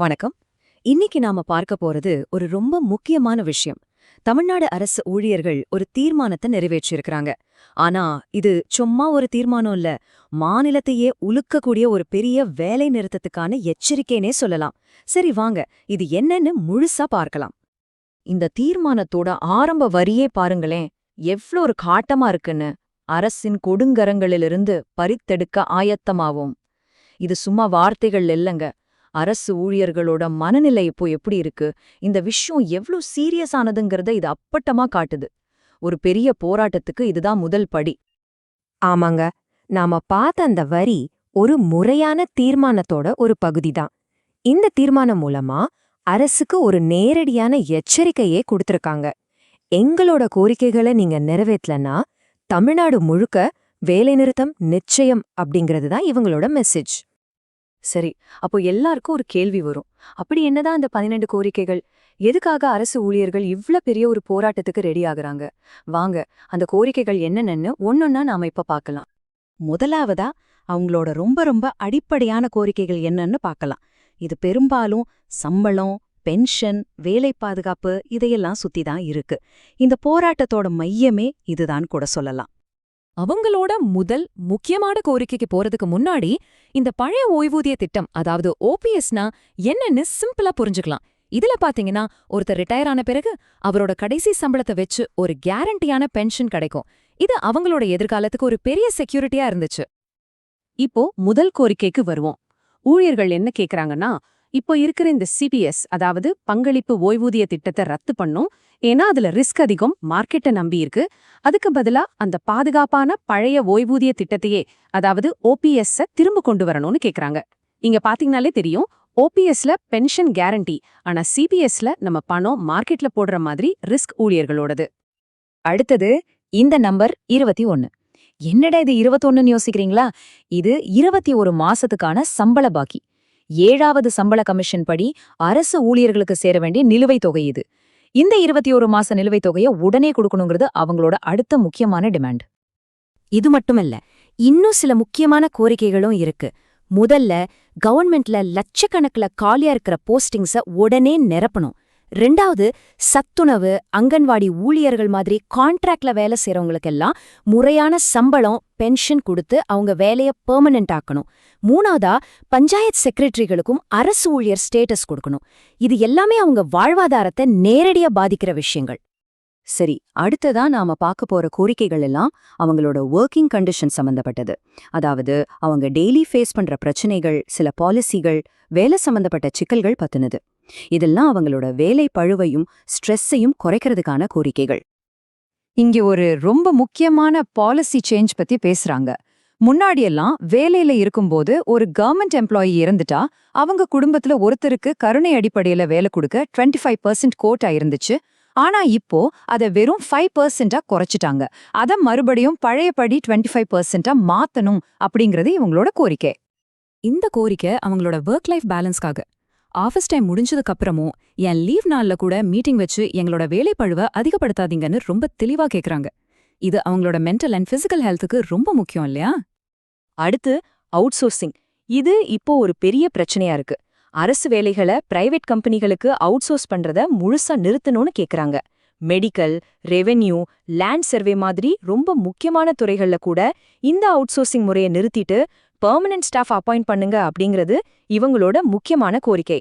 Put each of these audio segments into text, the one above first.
வணக்கம். இன்னைக்கு நாம பார்க்க போறது ஒரு ரொம்ப முக்கியமான விஷயம். தமிழ்நாடு அரசு ஊழியர்கள் ஒரு தீர்மானத்தை நிறைவேற்றியிருக்கிறாங்க. ஆனா இது சும்மா ஒரு தீர்மானம் இல்ல, மாநிலத்தையே உலுக்கக்கூடிய ஒரு பெரிய வேலை நிறுத்தத்துக்கான எச்சரிக்கைனே சொல்லலாம். சரி வாங்க, இது என்னன்னு முழுசா பார்க்கலாம். இந்த தீர்மானத்தோட ஆரம்ப வரியே பாருங்களேன், எவ்ளோ ஒரு காட்டமா இருக்குன்னு. அரசின் கொடுங்கரங்களிலிருந்து பறித்தெடுக்க ஆயத்தமாவோம். இது சும்மா வார்த்தைகள் இல்லங்க. அரசு ஊழியர்களோட மனநிலை இப்போ எப்படி இருக்கு, இந்த விஷயம் எவ்ளோ சீரியஸானதுங்கிறத இது அப்பட்டமா காட்டுது. ஒரு பெரிய போராட்டத்துக்கு இதுதான் முதல் படி. ஆமாங்க, நாம பார்த்த அந்த வரி ஒரு முறையான தீர்மானத்தோட ஒரு பகுதிதான். இந்த தீர்மானம் மூலமா அரசுக்கு ஒரு நேரடியான எச்சரிக்கையே கொடுத்திருக்காங்க. எங்களோட கோரிக்கைகளை நீங்க நிறைவேற்றலனா தமிழ்நாடு முழுக்க வேலைநிறுத்தம் நிச்சயம் அப்படிங்கிறது தான் இவங்களோட மெசேஜ். சரி, அப்போ எல்லாருக்கும் ஒரு கேள்வி வரும். அப்படி என்னதான் அந்த 12 கோரிக்கைகள்? எதுக்காக அரசு ஊழியர்கள் இவ்ளோ பெரிய ஒரு போராட்டத்துக்கு ரெடி ஆகுறாங்க? வாங்க, அந்த கோரிக்கைகள் என்னென்னு ஒன்னொன்னா நாம இப்ப பார்க்கலாம். முதலாவதா அவங்களோட ரொம்ப ரொம்ப அடிப்படையான கோரிக்கைகள் என்னன்னு பார்க்கலாம். இது பெரும்பாலும் சம்பளம், பென்ஷன், வேலை பாதுகாப்பு இதையெல்லாம் சுத்தி தான் இருக்கு. இந்த போராட்டத்தோட மையமே இதுதான் கூட சொல்லலாம். அவங்களோட முதல் முக்கியமான கோரிக்கைக்கு போறதுக்கு முன்னாடி இந்த பழைய ஓய்வூதிய திட்டம், அதாவது ஓபிஎஸ்னா என்னன்னு சிம்பிளா புரிஞ்சுக்கலாம். இதுல பாத்தீங்கன்னா, ஒருத்தர் ரிட்டையர் ஆன பிறகு அவரோட கடைசி சம்பளத்தை வச்சு ஒரு கேரண்டியான பென்ஷன் கிடைக்கும். இது அவங்களோட எதிர்காலத்துக்கு ஒரு பெரிய செக்யூரிட்டியா இருந்துச்சு. இப்போ முதல் கோரிக்கைக்கு வருவோம். ஊழியர்கள் என்ன கேக்குறாங்கன்னா, இப்போ இருக்கிற இந்த சிபிஎஸ், அதாவது பங்களிப்பு ஓய்வூதிய திட்டத்தை ரத்து பண்ணும். ஏன்னா அதுல ரிஸ்க் அதிகம், மார்க்கெட்டை நம்பி இருக்கு. அதுக்கு பதிலா அந்த பாதுகாப்பான பழைய ஓய்வூதிய திட்டத்தையே, அதாவது ஓபிஎஸ் திரும்ப கொண்டு வரணும்னு கேக்குறாங்க. இங்க பாத்தீங்கன்னாலே தெரியும், ஓபிஎஸ்ல பென்ஷன் கேரண்டி, ஆனா சிபிஎஸ்ல நம்ம பணம் மார்க்கெட்ல போடுற மாதிரி ரிஸ்க் ஊழியர்களோடது. அடுத்தது இந்த நம்பர் 21. என்னடா இது 21ன்னு யோசிக்கிறீங்களா? இது 21 மாசத்துக்கான சம்பள பாக்கி. 7வது சம்பள கமிஷன் படி அரசு ஊழியர்களுக்கு சேர வேண்டிய நிலுவைத் தொகை இது. இந்த 21 மாச நிலுவைத் தொகையை உடனே கொடுக்கணுங்கிறது அவங்களோட அடுத்த முக்கியமான டிமாண்ட். இது மட்டுமல்ல, இன்னும் சில முக்கியமான கோரிக்கைகளும் இருக்கு. முதல்ல, கவர்மெண்ட்ல லட்சக்கணக்கில் காலியா இருக்கிற போஸ்டிங்ஸ உடனே நிரப்பணும். 2வது, சத்துணவு, அங்கன்வாடி ஊழியர்கள் மாதிரி கான்ட்ராக்ட்ல வேலை செய்யறவங்களுக்கெல்லாம் முறையான சம்பளம், பென்ஷன் கொடுத்து அவங்க வேலையை பெர்மனன்ட் ஆக்கணும். 3வதா, பஞ்சாயத்து செக்ரட்டரிகளுக்கும் அரசு ஊழியர் ஸ்டேட்டஸ் கொடுக்கணும். இது எல்லாமே அவங்க வாழ்வாதாரத்தை நேரடியா பாதிக்கிற விஷயங்கள். சரி, அடுத்ததா நாம பார்க்க போற கோரிக்கைகள் எல்லாம் அவங்களோட ஒர்க்கிங் கண்டிஷன் சம்பந்தப்பட்டது. அதாவது அவங்க டெய்லி ஃபேஸ் பண்ற பிரச்சனைகள், சில பாலிசிகள், வேலை சம்பந்தப்பட்ட சிக்கல்கள் பத்தினது. இதெல்லாம் அவங்களோட வேலை பழுவையும் ஸ்ட்ரெஸ்ஸையும் குறைக்கிறதுக்கான கோரிக்கைகள். இங்க ஒரு ரொம்ப முக்கியமான பாலிசி சேஞ்ச் பத்தி பேசுறாங்க. முன்னாடியெல்லாம் வேலையில இருக்கும்போது ஒரு கவர்மெண்ட் எம்ப்ளாயி இறந்துட்டா அவங்க குடும்பத்துல ஒருத்தருக்கு கருணை அடிப்படையில வேலை கொடுக்க 25% கோட்டா இருந்துச்சு. ஆனா இப்போ அதை வெறும் 5%ஆ குறைச்சிட்டாங்க. அதை மறுபடியும் பழையபடி 25%ஆ மாத்தணும் அப்படிங்கறது இவங்களோட கோரிக்கை. இந்த கோரிக்கை அவங்களோட ஒர்க் லைஃப் பேலன்ஸ்க்காக. ஆஃபீஸ் டைம் முடிஞ்சதுக்கு அப்புறமும் என் லீவ் நாள்ல கூட மீட்டிங் வச்சு எங்களோட வேலை பழுவை அதிகப்படுத்தாதீங்கன்னு ரொம்ப தெளிவா கேக்குறாங்க. இது அவங்களோட மென்டல் அண்ட் பிசிக்கல் ஹெல்த்துக்கு ரொம்ப முக்கியம் இல்லையா? அடுத்து அவுட் சோர்சிங். இது இப்போ ஒரு பெரிய பிரச்சனையா இருக்கு. அரசு வேலைகளை பிரைவேட் கம்பெனிகளுக்கு அவுட் சோர்ஸ் பண்றத முழுசா நிறுத்தணும்னு கேக்குறாங்க. மெடிக்கல், ரெவென்யூ, லேண்ட் சர்வே மாதிரி ரொம்ப முக்கியமான துறைகள்ல கூட இந்த அவுட் சோர்சிங் முறையை நிறுத்திட்டு பெர்மனன்ட் ஸ்டாஃப் அப்பாயிண்ட் பண்ணுங்க அப்படிங்கிறது இவங்களோட முக்கியமான கோரிக்கை.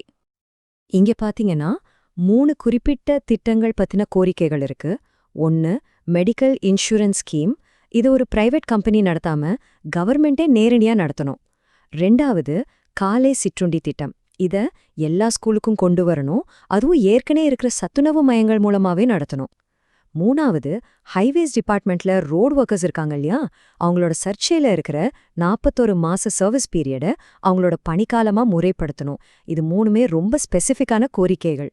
இங்க பாத்தீங்கன்னா 3 குறிப்பிட்ட திட்டங்கள் பத்தின கோரிக்கைகள் இருக்கு. 1, மெடிக்கல் இன்சூரன்ஸ் ஸ்கீம். இது ஒரு பிரைவேட் கம்பெனி நடத்தாம கவர்மெண்டே நேரடியா நடத்தணும். 2வது, காலை சிற்றுண்டி திட்டம். இத எல்லா ஸ்கூலுக்கும் கொண்டு வரணும். அதுவும் ஏற்கனவே இருக்கிற சத்துணவு மையங்கள் மூலமாவே நடத்தணும். 3வது, ஹைவேஸ் டிபார்ட்மெண்ட்ல ரோடு ஒர்க்கர்ஸ் இருக்காங்க இல்லையா, அவங்களோட சர்ச்சையில இருக்கிற 41 மாச சர்வீஸ் பீரியட அவங்களோட பணிக்காலமா முறைப்படுத்தணும். இது 3மே ரொம்ப ஸ்பெசிஃபிக்கான கோரிக்கைகள்.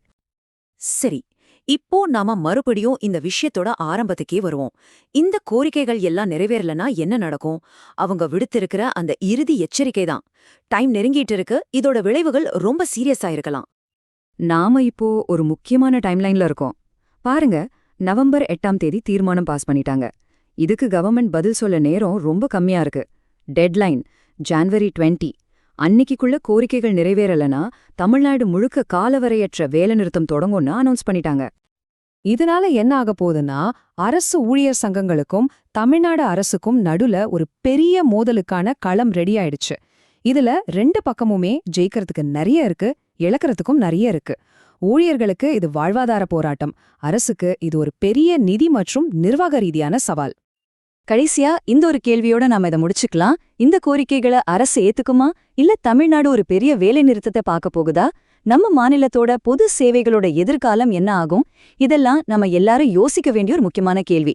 சரி, இப்போ நாம மறுபடியும் இந்த விஷயத்தோட ஆரம்பத்துக்கே வருவோம். இந்த கோரிக்கைகள் எல்லாம் நிறைவேறலனா என்ன நடக்கும்? அவங்க விடுத்திருக்கிற அந்த இறுதி எச்சரிக்கை தான். டைம் நெருங்கிட்டு இருக்கு, இதோட விளைவுகள் ரொம்ப சீரியஸா இருக்கலாம். நாம இப்போ ஒரு முக்கியமான டைம்லைன்ல இருக்கோம். பாருங்க, நவம்பர் 8ஆம் தேதி தீர்மானம் பாஸ் பண்ணிட்டாங்க. இதுக்கு கவர்மெண்ட் பதில் சொல்ல நேரம் ரொம்ப கம்மியா இருக்கு. Deadline January 20. அன்னைக்குள்ள கோரிக்கைகள் நிறைவேறலனா தமிழ்நாடு முழுக்க காலவரையற்ற வேலைநிறுத்தம் தொடங்கும்னு அனௌன்ஸ் பண்ணிட்டாங்க. இதனால என்ன ஆக போகுதுன்னா, அரசு ஊழியர் சங்கங்களுக்கும் தமிழ்நாடு அரசுக்கும் நடுல ஒரு பெரிய மோதலுக்கான களம் ரெடி ஆயிடுச்சு. இதுல 2 பக்கமுமே ஜெயிக்கிறதுக்கு நிறைய இருக்கு, இழக்கிறதுக்கும் நிறைய இருக்கு. ஊழியர்களுக்கு இது வாழ்வாதார போராட்டம், அரசுக்கு இது ஒரு பெரிய நிதி மற்றும் நிர்வாக ரீதியான சவால். கடைசியா இந்த ஒரு கேள்வியோட நாம இதை முடிச்சுக்கலாம். இந்த கோரிக்கைகளை அரசு ஏத்துக்குமா, இல்ல தமிழ்நாடு ஒரு பெரிய வேலை நிறுத்தத்தை பார்க்க போகுதா? நம்ம மாநிலத்தோட பொது சேவைகளோட எதிர்காலம் என்ன ஆகும்? இதெல்லாம் நம்ம எல்லாரும் யோசிக்க வேண்டிய ஒரு முக்கியமான கேள்வி.